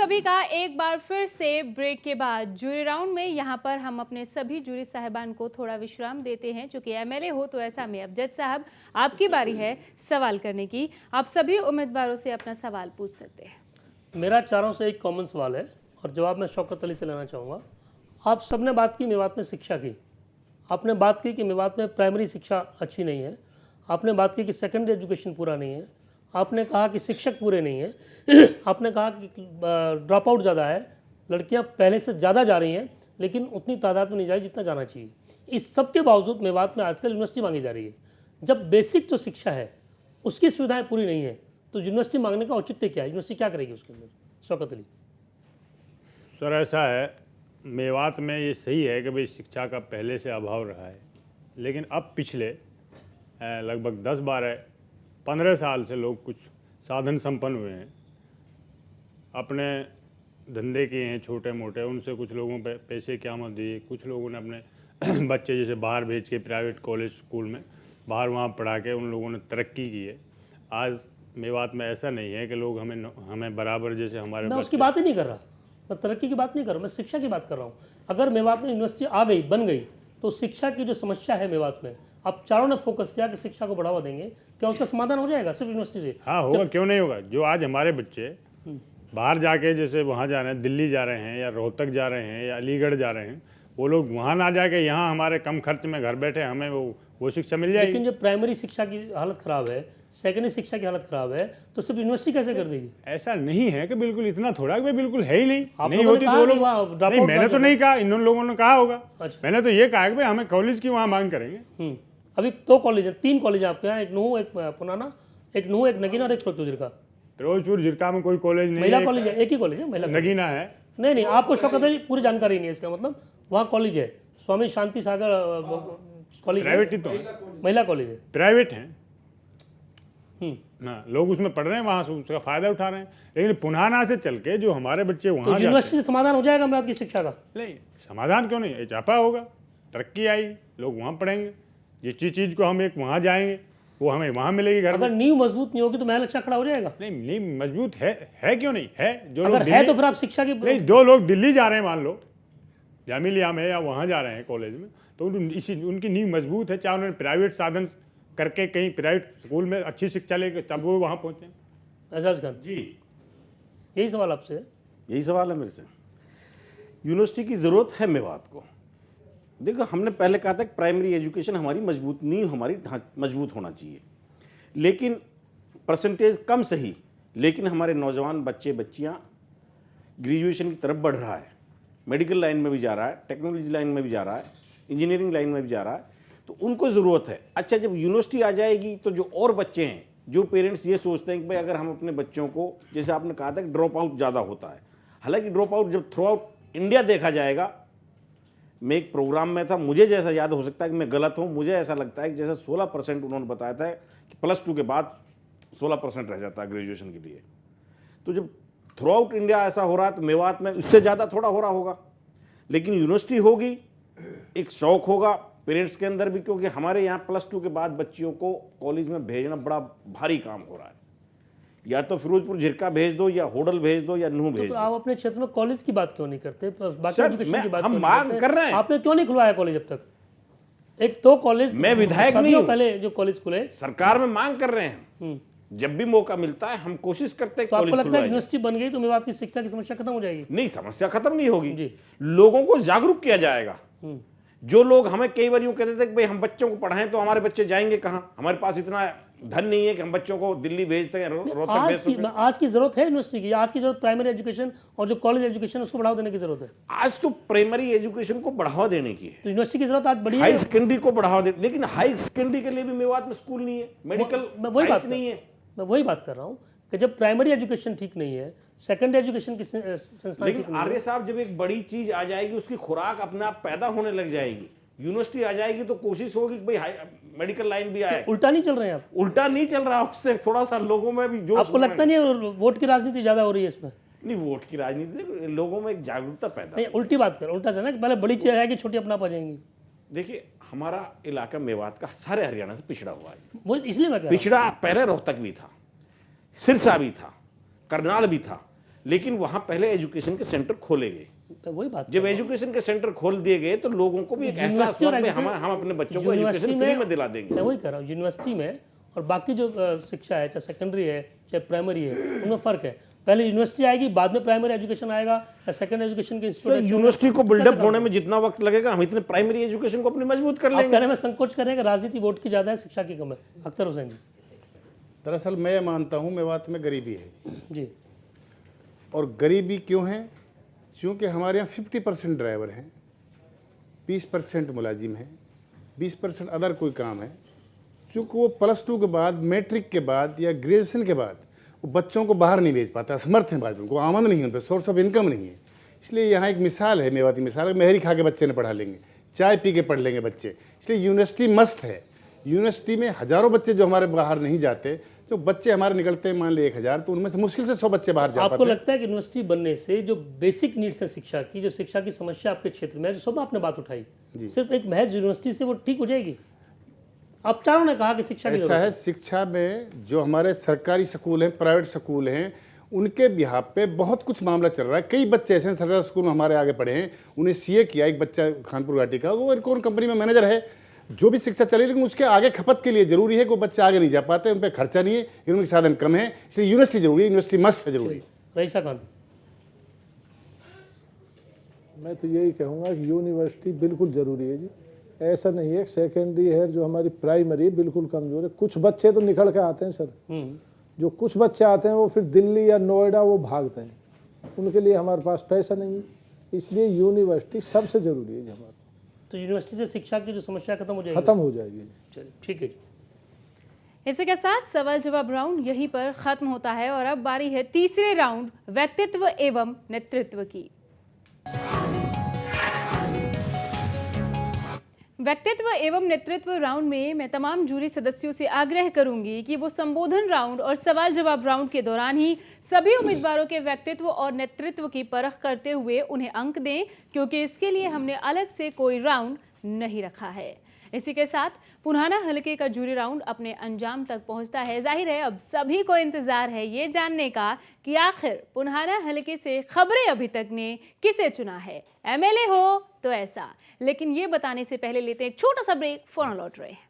सभी का एक बार फिर से ब्रेक के बाद जूरी राउंड में यहाँ पर हम अपने सभी जूरी साहिबान को थोड़ा विश्राम देते हैं। चूंकि एमएलए हो तो ऐसा में अब जज साहब आपकी बारी है सवाल करने की। आप सभी उम्मीदवारों से अपना सवाल पूछ सकते हैं। मेरा चारों से एक कॉमन सवाल है और जवाब मैं शौकत अली से लेना चाहूँगा। आप सबने बात की मेवात में शिक्षा की, आपने बात की कि मेवात में प्राइमरी शिक्षा अच्छी नहीं है, आपने बात की कि सेकेंडरी एजुकेशन पूरा नहीं है, आपने कहा कि शिक्षक पूरे नहीं हैं, आपने कहा कि ड्रॉप आउट ज़्यादा है, लड़कियां पहले से ज़्यादा जा रही हैं लेकिन उतनी तादाद में नहीं जा रही जितना जाना चाहिए। इस सब के बावजूद मेवात में आजकल यूनिवर्सिटी मांगी जा रही है। जब बेसिक जो शिक्षा है उसकी सुविधाएं पूरी नहीं है तो यूनिवर्सिटी मांगने का औचित्य क्या है? यूनिवर्सिटी क्या करेगी उसके अंदर? शौकत अली सर, ऐसा है, मेवात में ये सही है कि भाई शिक्षा का पहले से अभाव रहा है, लेकिन अब पिछले लगभग 10-12-15 साल से लोग कुछ साधन संपन्न हुए हैं, अपने धंधे किए हैं छोटे मोटे, उनसे कुछ लोगों पे पैसे की आमद हुई, कुछ लोगों ने अपने बच्चे जैसे बाहर भेज के प्राइवेट कॉलेज स्कूल में बाहर वहाँ पढ़ा के उन लोगों ने तरक्की की है। आज मेवात में ऐसा नहीं है कि लोग हमें बराबर जैसे हमारे मैं उसकी बात ही नहीं कर रहा, मैं तरक्की की बात नहीं कर रहा, मैं शिक्षा की बात कर रहा हूँ। अगर मेवात में यूनिवर्सिटी आ गई, बन गई, तो शिक्षा की जो समस्या है मेवात में, आप चारों ने फोकस किया कि शिक्षा को बढ़ावा देंगे, क्या उसका समाधान हो जाएगा सिर्फ यूनिवर्सिटी से? हाँ होगा, क्यों नहीं होगा। जो आज हमारे बच्चे बाहर जाके जैसे वहाँ जा रहे हैं, दिल्ली जा रहे हैं या रोहतक जा रहे हैं या अलीगढ़ जा रहे हैं, वो लोग वहाँ ना जाके यहाँ हमारे कम खर्च में घर बैठे हमें वो शिक्षा मिल जाएगी। लेकिन जो प्राइमरी शिक्षा की हालत खराब है, सेकेंडरी शिक्षा की हालत खराब है, तो सिर्फ यूनिवर्सिटी कैसे कर देगी? ऐसा नहीं है कि बिल्कुल इतना थोड़ा कि बिल्कुल है ही नहीं, आप नहीं लोगों ने होती कहा तो नहीं, लोग वहाँ drop नहीं, out मैंने तो बात नहीं कहा, इन लोगों ने कहा होगा। अच्छा। मैंने तो ये कहा कि भाई हमें कॉलेज की वहाँ मांग करेंगे। अभी 2 कॉलेज है, 3 कॉलेज है आपके यहाँ, एक नूह, एक पुराना, एक नूह, एक नगीना और एक फिरोजपुर का। फिरोजपुर जिरका में कोई कॉलेज नहीं महिला है, कॉलेज है, एक ही कॉलेज है महिला कॉलेज। नगीना है। नहीं, आपको शौकत अली पूरी जानकारी नहीं है इसका मतलब। वहाँ कॉलेज है, स्वामी शांति सागर कॉलेज, प्राइवेट ही तो है, महिला कॉलेज है, प्राइवेट है ना, लोग उसमें पढ़ रहे हैं, वहाँ से उसका फायदा उठा रहे हैं। लेकिन पुनाना से चल के जो हमारे बच्चे तो वहाँ यूनिवर्सिटी से समाधान हो जाएगा मेवात की शिक्षा का? नहीं, समाधान क्यों नहीं, इजाफा होगा, तरक्की आएगी, लोग वहाँ पढ़ेंगे। जिस चीज़ को हम एक वहाँ जाएंगे वो हमें वहाँ मिलेगी घर में। अगर नींव मजबूत नहीं होगी तो महल अच्छा खड़ा हो जाएगा? नहीं, नींव मजबूत है क्यों नहीं है। जो अगर लोग है तो फिर आप शिक्षा की नहीं, जो लोग दिल्ली जा रहे हैं, मान लो जामिलिया में या वहाँ जा रहे हैं कॉलेज में, तो उनकी नींव मजबूत है, चाहे उन्होंने प्राइवेट साधन करके कहीं प्राइवेट स्कूल में अच्छी शिक्षा लेके तब वो वहाँ पहुँचे। एजाज खान जी, यही सवाल आपसे है। यही सवाल है मेरे से। यूनिवर्सिटी की ज़रूरत है मेवात को। देखो, हमने पहले कहा था कि प्राइमरी एजुकेशन हमारी मजबूत नींव हमारी मजबूत होना चाहिए, लेकिन परसेंटेज कम सही, लेकिन हमारे नौजवान बच्चे बच्चियां ग्रेजुएशन की तरफ बढ़ रहा है, मेडिकल लाइन में भी जा रहा है, टेक्नोलॉजी लाइन में भी जा रहा है, इंजीनियरिंग लाइन में भी जा रहा है, तो उनको ज़रूरत है। अच्छा, जब यूनिवर्सिटी आ जाएगी तो जो और बच्चे हैं, जो पेरेंट्स ये सोचते हैं कि भाई अगर हम अपने बच्चों को, जैसे आपने कहा था कि ड्रॉप आउट ज़्यादा होता है, हालांकि ड्रॉप आउट जब थ्रू आउट इंडिया देखा जाएगा, मैं एक प्रोग्राम में था, मुझे जैसा याद, हो सकता है कि मैं गलत हूँ, मुझे ऐसा लगता है कि जैसे 16% उन्होंने बताया था कि +2 के बाद 16% रह जाता है ग्रेजुएशन के लिए। तो जब थ्रू आउट इंडिया ऐसा हो रहा है तो मेवात में उससे ज़्यादा थोड़ा हो रहा होगा, लेकिन यूनिवर्सिटी होगी, एक शौक होगा पेरेंट्स के अंदर भी, क्योंकि हमारे यहाँ +2 के बाद बच्चियों को कॉलेज में भेजना बड़ा भारी काम हो रहा है। या तो फिरोजपुर झिरका भेज दो, या होडल भेज दो, या नूह भेज दो। आप अपने क्षेत्र में कॉलेज की बात क्यों नहीं करते? बाकी सर, एजुकेशन की बात हम क्यों नहीं मांग करते? कर रहे हैं। आपने क्यों नहीं खुलवाया कॉलेज अब तक? एक तो कॉलेज, मैं विधायक नहीं हूं। पहले जो कॉलेज खुले, सरकार में मांग कर रहे हैं, जब भी मौका मिलता है हम कोशिश करते हैं तो आपको कॉलेज लगता है खुलवाएं। यूनिवर्सिटी बन गई तो मेवात की शिक्षा की समस्या खत्म हो जाएगी? नहीं, समस्या खत्म नहीं होगी जी। लोगों को जागरूक किया जाएगा। जो लोग हमें कई बार यूं कहते थे कि भाई हम बच्चों को पढ़ाएं तो हमारे बच्चे जाएंगे कहां, हमारे पास इतना धन नहीं है कि हम बच्चों को दिल्ली भेजते हैं, रोहतक भेज सकते हैं। आज की जरूरत है यूनिवर्सिटी की, आज की जरूरत प्राइमरी एजुकेशन और जो कॉलेज एजुकेशन उसको बढ़ावा देने की जरूरत है। आज तो प्राइमरी एजुकेशन को बढ़ावा देने की है, तो यूनिवर्सिटी की जरूरत आज बड़ी हाई है। सेकेंडरी को बढ़ावा दे, लेकिन हाई सेकेंडरी के लिए भी मेवात में स्कूल नहीं है, मेडिकल मैं वही बात नहीं है। मैं वही बात कर रहा हूँ कि जब प्राइमरी एजुकेशन ठीक नहीं है, सेकेंडरी एजुकेशन की संस्थान ठीक लेकिन नहीं है। आर्य साहब, जब एक बड़ी चीज आ जाएगी उसकी खुराक अपने आप पैदा होने लग जाएगी। यूनिवर्सिटी आ जाएगी तो कोशिश होगी कि भाई मेडिकल लाइन भी आए। उल्टा नहीं चल रहे हैं आप? उल्टा नहीं चल रहा, उससे थोड़ा सा लोगों में भी जोश। आपको लगता नहीं है वोट की राजनीति ज्यादा हो रही है इसमें? नहीं, वोट की राजनीति, लोगों में एक जागरूकता पैदा। नहीं, उल्टी बात कर, उल्टा चलना कि पहले बड़ी चीज आएगी, छोटी अपना पा जाएंगी। देखिए, हमारा इलाका मेवात का सारे हरियाणा से पिछड़ा हुआ है। वो इसलिए मैं कह रहा हूं। पिछड़ा पहले रोहतक भी था, सिरसा भी था, करनाल भी था, लेकिन वहाँ पहले एजुकेशन के सेंटर खोले गए। तो वही बात जब एजुकेशन के सेंटर खोल दिए गए तो लोगों को भी एक एहसास यूनिवर्सिटी हुआ और कि एजुकेशन- हम अपने बच्चों को यूनिवर्सिटी एजुकेशन फ्री में दिला देंगे। मैं वही कह रहा हूँ, यूनिवर्सिटी में और बाकी जो शिक्षा है, चाहे सेकेंडरी है चाहे प्राइमरी है, उनमें फ़र्क है। पहले यूनिवर्सिटी आएगी, बाद में प्राइमरी एजुकेशन आएगा, या सेकेंड एजुकेशन के तो इंस्टीट्यूट। यूनिवर्सिटी को बिल्डअप होने में जितना वक्त लगेगा हम इतने प्राइमरी एजुकेशन को अपनी मजबूत कर आप लेंगे। कहने में संकोच करें कि राजनीति वोट की ज़्यादा है, शिक्षा की कम है। अख्तर हुसैन जी। दरअसल मैं मानता हूँ मेवात में गरीबी है, जी। और गरीबी क्यों है? क्योंकि हमारे यहाँ 50% ड्राइवर हैं, 20% मुलाजिम हैं, 20% अदर कोई काम है। चूँकि वो +2 के बाद, मैट्रिक के बाद या ग्रेजुएशन के बाद वो बच्चों को बाहर नहीं भेज पाता, असमर्थ हैं, बाद में उनको आमदनी नहीं है, उन पर सोर्स ऑफ इनकम नहीं है। इसलिए यहाँ एक मिसाल है, मेवाती मिसाल, मेहरी खा के बच्चे ने पढ़ा लेंगे, चाय पी के पढ़ लेंगे बच्चे। इसलिए यूनिवर्सिटी मस्ट है। यूनिवर्सिटी में हज़ारों बच्चे जो हमारे बाहर नहीं जाते, जो बच्चे हमारे निकलते हैं मान ली 1000, तो उनमें से मुश्किल से 100 बच्चे बाहर जा आपको पाते हैं। लगता है कि यूनिवर्सिटी बनने से जो बेसिक नीड्स है शिक्षा की, जो शिक्षा की समस्या आपके क्षेत्र में है, जो सब आपने बात उठाई, सिर्फ एक महज यूनिवर्सिटी से वो ठीक हो जाएगी? आप चारों ने कहा कि शिक्षा की ऐसा जरूरत है, शिक्षा में जो हमारे सरकारी स्कूल हैं, प्राइवेट स्कूल हैं, उनके बिहाफ पे बहुत कुछ मामला चल रहा है। कई बच्चे ऐसे हैं सरकारी स्कूल में हमारे आगे पढ़े हैं, उन्हें सीए किया, एक बच्चा खानपुर घाटी का, वो कौन कंपनी में मैनेजर है। जो भी शिक्षा चली, लेकिन उसके आगे खपत के लिए जरूरी है कि वो बच्चे आगे नहीं जा पाते, उन पर खर्चा नहीं है, उनके साधन कम है, इसलिए यूनिवर्सिटी जरूरी है, यूनिवर्सिटी मस्ट है, जरूरी है। रईसा खान। मैं तो यही कहूँगा कि यूनिवर्सिटी बिल्कुल ज़रूरी है जी। ऐसा नहीं है, सेकेंडरी है जो हमारी प्राइमरी बिल्कुल कमज़ोर है। कुछ बच्चे तो निकल के आते हैं सर, जो कुछ बच्चे आते हैं वो फिर दिल्ली या नोएडा वो भागते हैं, उनके लिए हमारे पास पैसा नहीं है। इसलिए यूनिवर्सिटी सबसे ज़रूरी है जी हमारा। तो यूनिवर्सिटी से शिक्षा की जो समस्या खत्म हो जाएगी? खत्म हो जाएगी। चलिए, ठीक है जी। इसी के साथ सवाल जवाब राउंड यहीं पर खत्म होता है और अब बारी है तीसरे राउंड व्यक्तित्व एवं नेतृत्व की। व्यक्तित्व एवं नेतृत्व राउंड में मैं तमाम जूरी सदस्यों से आग्रह करूंगी कि वो संबोधन राउंड और सवाल जवाब राउंड के दौरान ही सभी उम्मीदवारों के व्यक्तित्व और नेतृत्व की परख करते हुए उन्हें अंक दें, क्योंकि इसके लिए हमने अलग से कोई राउंड नहीं रखा है। इसी के साथ पुराना हलके का जूरी राउंड अपने अंजाम तक पहुंचता है। जाहिर है अब सभी को इंतजार है ये जानने का कि आखिर पुराना हलके से खबरें अभी तक ने किसे चुना है, एमएलए हो तो ऐसा। लेकिन ये बताने से पहले लेते हैं एक छोटा सा ब्रेक, फौरन लौट रहे हैं।